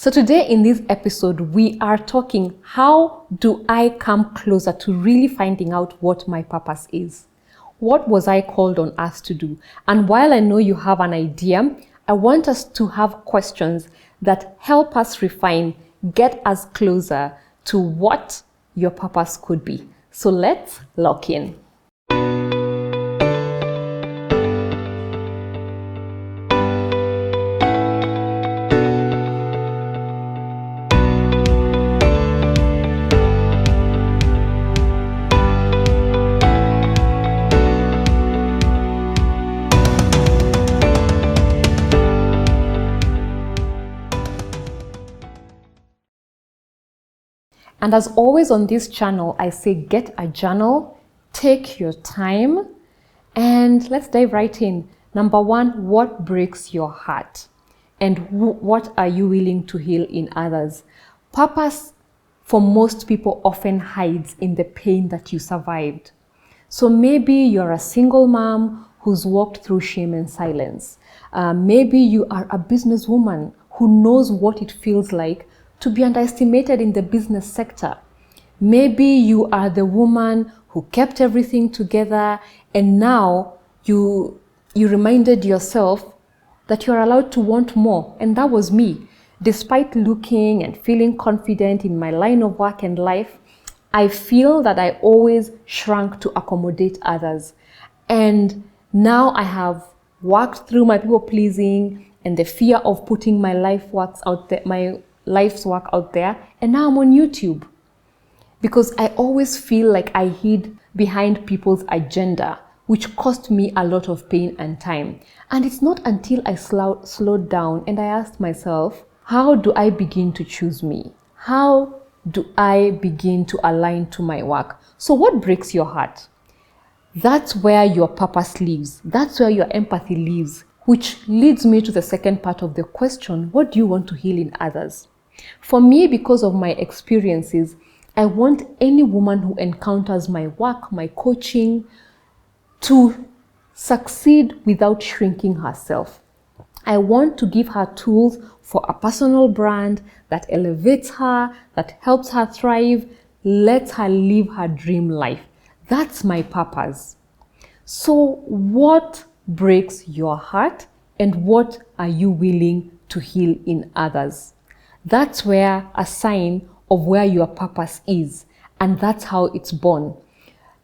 So today in this episode, we are talking, how do I come closer to really finding out what my purpose is? What was I called on earth to do? And while I know you have an idea, I want us to have questions that help us refine, get us closer to what your purpose could be. So let's lock in. And as always on this channel, I say get a journal, take your time, and let's dive right in. Number one, what breaks your heart? And what are you willing to heal in others? Purpose for most people often hides in the pain that you survived. So maybe you're a single mom who's walked through shame and silence. Maybe you are a businesswoman who knows what it feels like to be underestimated in the business sector. Maybe you are the woman who kept everything together, and now you reminded yourself that you're allowed to want more. And that was me. Despite looking and feeling confident in my line of work and life, I feel that I always shrank to accommodate others. And now I have worked through my people pleasing and the fear of putting my life's work out there, and now I'm on YouTube because I always feel like I hid behind people's agenda, which cost me a lot of pain and time. And it's not until I slowed down and I asked myself, how do I begin to choose me? How do I begin to align to my work? So what breaks your heart? That's where your purpose lives. That's where your empathy lives, which leads me to the second part of the question, what do you want to heal in others? For me, because of my experiences, I want any woman who encounters my work, my coaching, to succeed without shrinking herself. I want to give her tools for a personal brand that elevates her, that helps her thrive, lets her live her dream life. That's my purpose. So what breaks your heart, and what are you willing to heal in others? That's where a sign of where your purpose is, and that's how it's born.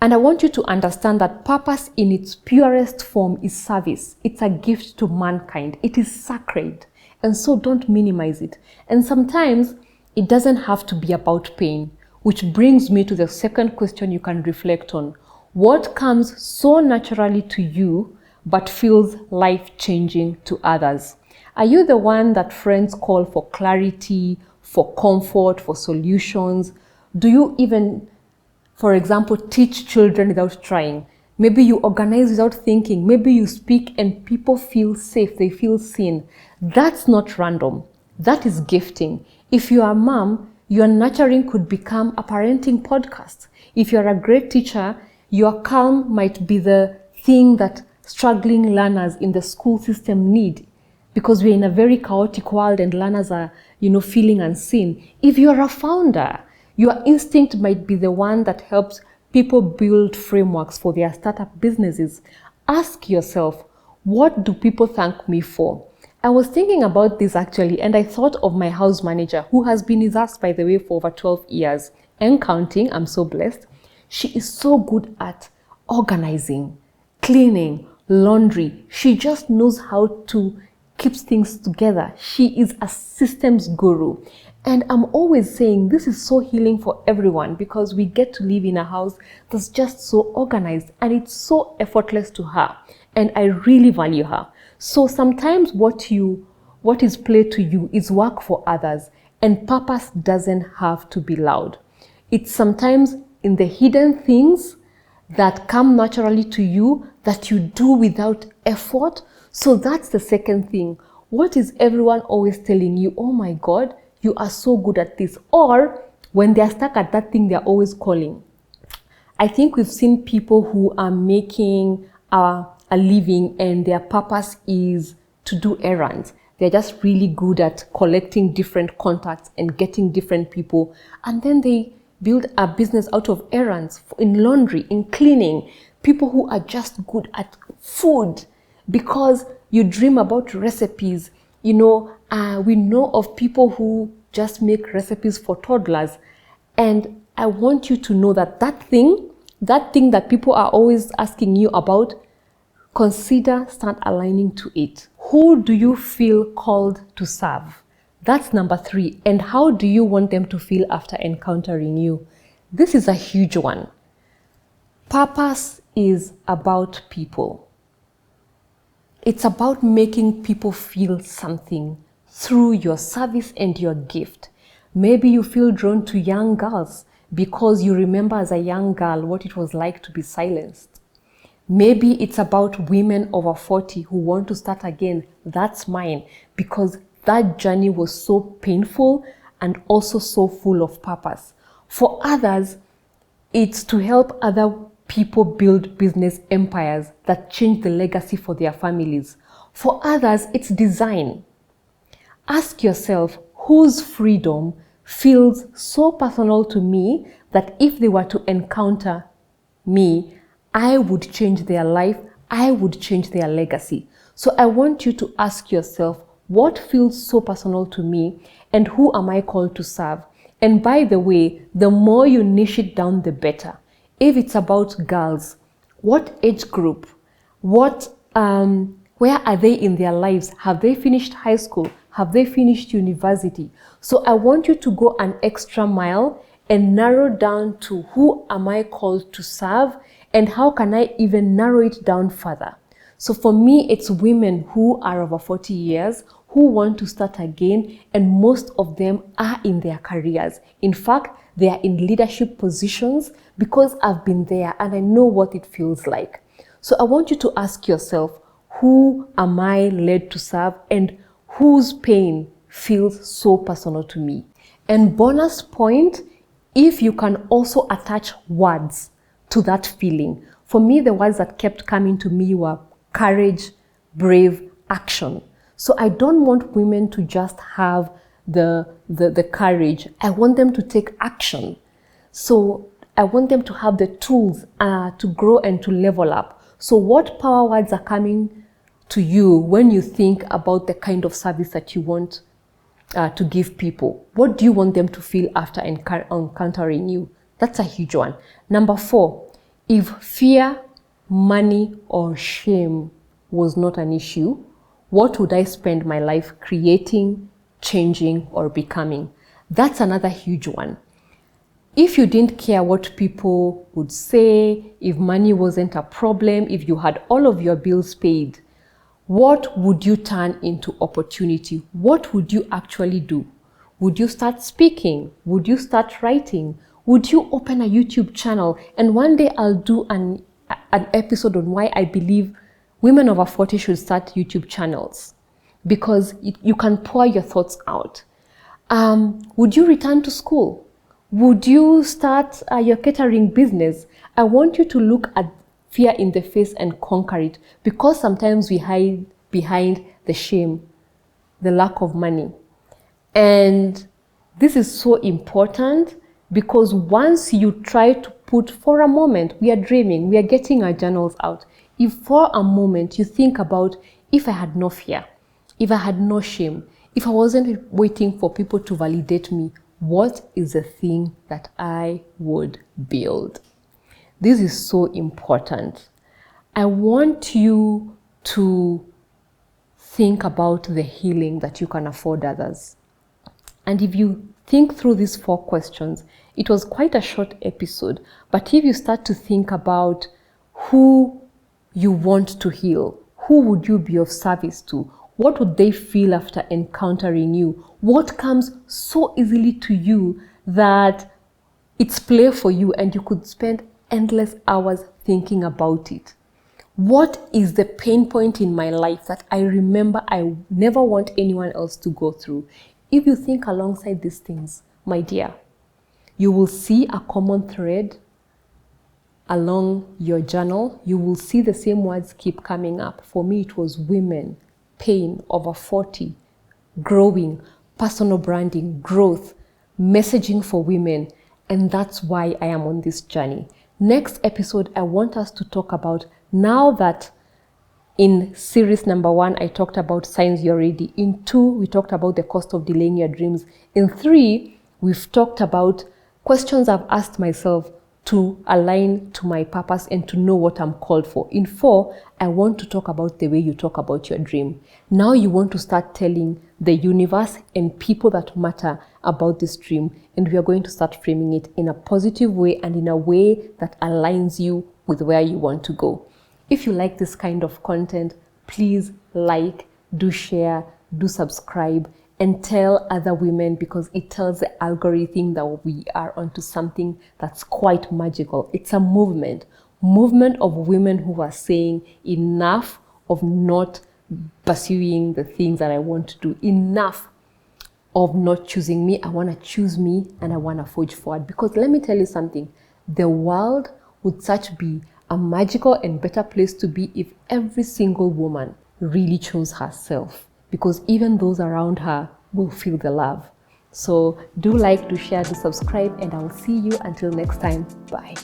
And I want you to understand that purpose in its purest form is service. It's a gift to mankind. It is sacred, and so don't minimize it. And sometimes it doesn't have to be about pain, which brings me to the second question you can reflect on. What comes so naturally to you but feels life-changing to others? Are you the one that friends call for clarity, for comfort, for solutions? Do you even, for example, teach children without trying? Maybe you organize without thinking. Maybe you speak and people feel safe, they feel seen. That's not random. That is gifting. If you are a mom, your nurturing could become a parenting podcast. If you're a great teacher, your calm might be the thing that struggling learners in the school system need, because we're in a very chaotic world and learners are, feeling unseen. If you're a founder, your instinct might be the one that helps people build frameworks for their startup businesses. Ask yourself, what do people thank me for? I was thinking about this actually, and I thought of my house manager, who has been with us, by the way, for over 12 years and counting. I'm so blessed. She is so good at organizing, cleaning, laundry. She just knows how to keep things together. She is a systems guru. And I'm always saying this is so healing for everyone, because we get to live in a house that's just so organized and it's so effortless to her. And I really value her. So sometimes what is played to you is work for others, and purpose doesn't have to be loud. It's sometimes in the hidden things that come naturally to you that you do without effort. So that's the second thing. What is everyone always telling you? Oh my God, you are so good at this. Or when they're stuck at that thing, they're always calling. I think we've seen people who are making a living and their purpose is to do errands. They're just really good at collecting different contacts and getting different people. And then they build a business out of errands in laundry, in cleaning. People who are just good at food because you dream about recipes. We know of people who just make recipes for toddlers. And I want you to know that thing that people are always asking you about, start aligning to it. Who do you feel called to serve? That's number 3. And how do you want them to feel after encountering you? This is a huge one. Purpose is about people. It's about making people feel something through your service and your gift. Maybe you feel drawn to young girls because you remember as a young girl what it was like to be silenced. Maybe it's about women over 40 who want to start again. That's mine, because that journey was so painful and also so full of purpose. For others, it's to help other people build business empires that change the legacy for their families. For others, it's design. Ask yourself, whose freedom feels so personal to me that if they were to encounter me, I would change their life, I would change their legacy. So I want you to ask yourself, what feels so personal to me and who am I called to serve? And by the way, the more you niche it down, the better. If it's about girls, what age group? Where are they in their lives? Have they finished high school? Have they finished university? So I want you to go an extra mile and narrow down to who am I called to serve and how can I even narrow it down further. So for me, it's women who are over 40 years, who want to start again, and most of them are in their careers. In fact, they are in leadership positions because I've been there and I know what it feels like. So I want you to ask yourself, who am I led to serve and whose pain feels so personal to me? And bonus point, if you can also attach words to that feeling. For me, the words that kept coming to me were courage, brave, action. So I don't want women to just have the courage. I want them to take action. So I want them to have the tools to grow and to level up. So what power words are coming to you when you think about the kind of service that you want to give people? What do you want them to feel after encountering you? That's a huge one. Number 4, if fear, money, or shame was not an issue, what would I spend my life creating, changing, or becoming? That's another huge one. If you didn't care what people would say, if money wasn't a problem, if you had all of your bills paid, what would you turn into opportunity? What would you actually do? Would you start speaking? Would you start writing? Would you open a YouTube channel? And one day I'll do an episode on why I believe women over 40 should start YouTube channels, because you can pour your thoughts out. Would you return to school? Would you start your catering business? I want you to look at fear in the face and conquer it, because sometimes we hide behind the shame, the lack of money. And this is so important, because once you try to put, for a moment, we are dreaming, we are getting our journals out. If for a moment you think about, if I had no fear, if I had no shame, if I wasn't waiting for people to validate me, what is the thing that I would build? This is so important. I want you to think about the healing that you can afford others. And if you think through these 4 questions, it was quite a short episode, but if you start to think about who you want to heal, who would you be of service to? What would they feel after encountering you? What comes so easily to you that it's play for you and you could spend endless hours thinking about it? What is the pain point in my life that I remember I never want anyone else to go through? If you think alongside these things, my dear, you will see a common thread along your journal. You will see the same words keep coming up. For me, it was women, pain, over 40, growing, personal branding, growth, messaging for women. And that's why I am on this journey. Next episode, I want us to talk about, now that in series number 1, I talked about signs you're ready. In 2, we talked about the cost of delaying your dreams. In 3, we've talked about questions I've asked myself to align to my purpose and to know what I'm called for. In 4, I want to talk about the way you talk about your dream. Now you want to start telling the universe and people that matter about this dream, and we are going to start framing it in a positive way and in a way that aligns you with where you want to go. If you like this kind of content, please like, do share, do subscribe, and tell other women, because it tells the algorithm that we are onto something that's quite magical. It's a movement of women who are saying enough of not pursuing the things that I want to do, enough of not choosing me. I want to choose me and I want to forge forward. Because let me tell you something, the world would such be a magical and better place to be if every single woman really chose herself, because even those around her will feel the love. So do like, do share, do subscribe, and I will see you until next time. Bye.